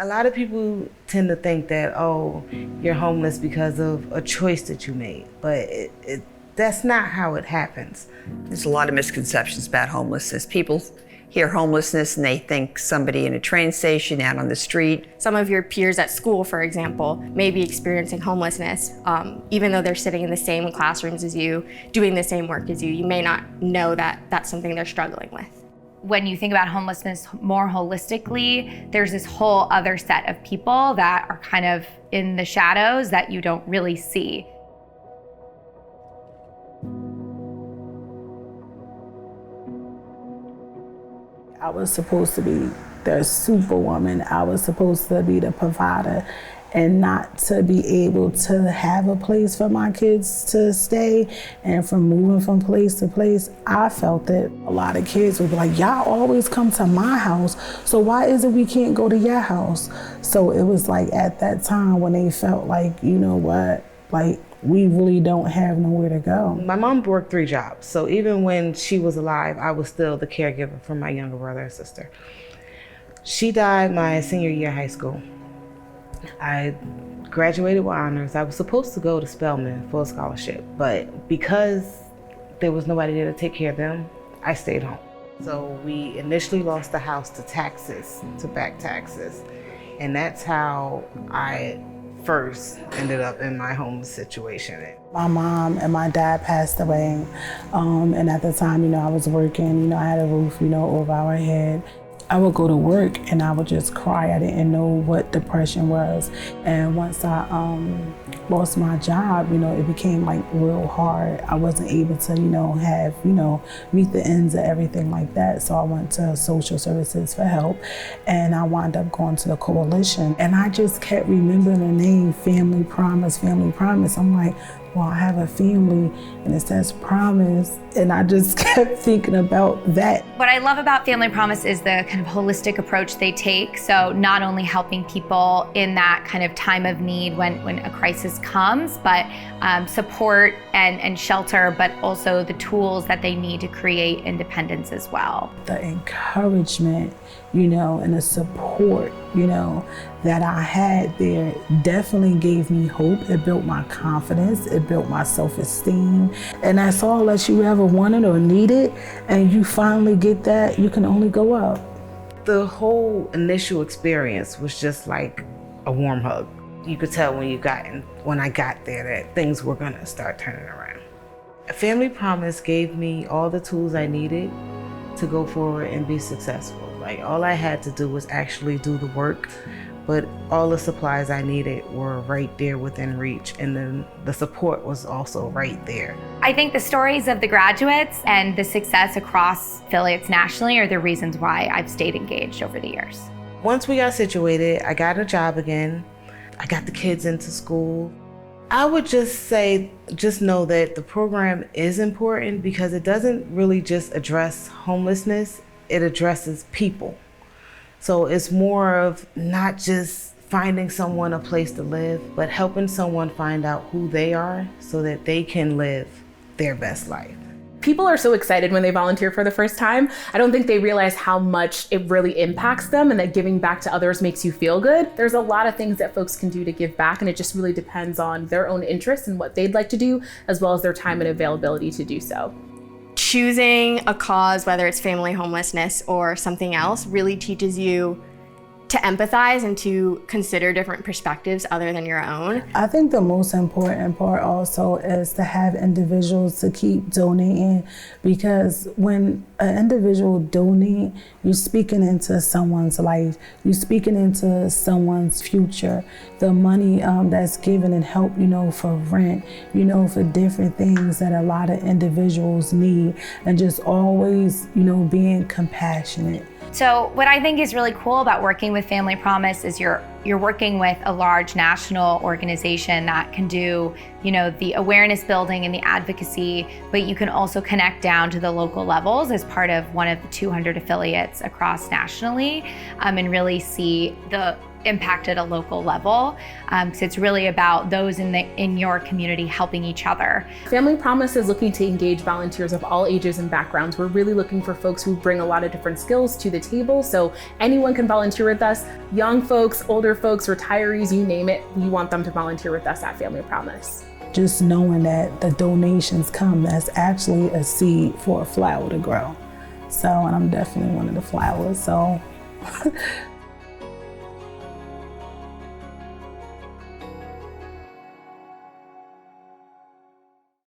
A lot of people tend to think that, oh, you're homeless because of a choice that you made, but that's not how it happens. There's a lot of misconceptions about homelessness. People hear homelessness and they think somebody in a train station, out on the street. Some of your peers at school, for example, may be experiencing homelessness, even though they're sitting in the same classrooms as you, doing the same work as you. You may not know that that's something they're struggling with. When you think about homelessness more holistically, there's this whole other set of people that are kind of in the shadows that you don't really see. I was supposed to be the superwoman. I was supposed to be the provider, and not to be able to have a place for my kids to stay. And from moving from place to place, I felt that a lot of kids would be like, y'all always come to my house, so why is it we can't go to your house? So it was like at that time when they felt like, you know what, like we really don't have nowhere to go. My mom worked 3 jobs, so even when she was alive, I was still the caregiver for my younger brother and sister. She died my senior year of high school. I graduated with honors. I was supposed to go to Spelman for a scholarship, but because there was nobody there to take care of them, I stayed home. So we initially lost the house to taxes, to back taxes, and that's how I first ended up in my homeless situation. My mom and my dad passed away, and at the time, you know, I was working, you know, I had a roof, you know, over our head. I would go to work and I would just cry. I didn't know what depression was. And once I lost my job, you know, it became like real hard. I wasn't able to, you know, have, you know, meet the ends of everything like that. So I went to social services for help, and I wound up going to the coalition. And I just kept remembering the name Family Promise, Family Promise. I'm like, well, I have a family and it says promise. And I just kept thinking about that. What I love about Family Promise is the kind of holistic approach they take. So not only helping people in that kind of time of need when a crisis comes, but support and shelter, but also the tools that they need to create independence as well. The encouragement, you know, and the support, you know, that I had there definitely gave me hope. It built my confidence. It built my self-esteem. And that's all that you ever wanted or needed. And you finally get that, you can only go up. The whole initial experience was just like a warm hug. You could tell when I got there that things were gonna start turning around. Family Promise gave me all the tools I needed to go forward and be successful. Like, all I had to do was actually do the work, but all the supplies I needed were right there within reach, and then the support was also right there. I think the stories of the graduates and the success across affiliates nationally are the reasons why I've stayed engaged over the years. Once we got situated, I got a job again. I got the kids into school. I would just say, just know that the program is important because it doesn't really just address homelessness, it addresses people. So it's more of not just finding someone a place to live, but helping someone find out who they are so that they can live their best life. People are so excited when they volunteer for the first time. I don't think they realize how much it really impacts them and that giving back to others makes you feel good. There's a lot of things that folks can do to give back, and it just really depends on their own interests and what they'd like to do, as well as their time and availability to do so. Choosing a cause, whether it's family homelessness or something else, really teaches you to empathize and to consider different perspectives other than your own. I think the most important part also is to have individuals to keep donating, because when an individual donate, you're speaking into someone's life, you're speaking into someone's future. The money that's given and help, you know, for rent, you know, for different things that a lot of individuals need, and just always, you know, being compassionate. So what I think is really cool about working with Family Promise is you're you're working with a large national organization that can do, the awareness building and the advocacy, but you can also connect down to the local levels as part of one of the 200 affiliates across nationally, and really see the impact at a local level. So it's really about those in your community helping each other. Family Promise is looking to engage volunteers of all ages and backgrounds. We're really looking for folks who bring a lot of different skills to the table. So anyone can volunteer with us, young folks, older folks, retirees, you name it. We want them to volunteer with us at Family Promise. Just knowing that the donations come, that's actually a seed for a flower to grow. So, and I'm definitely one of the flowers. So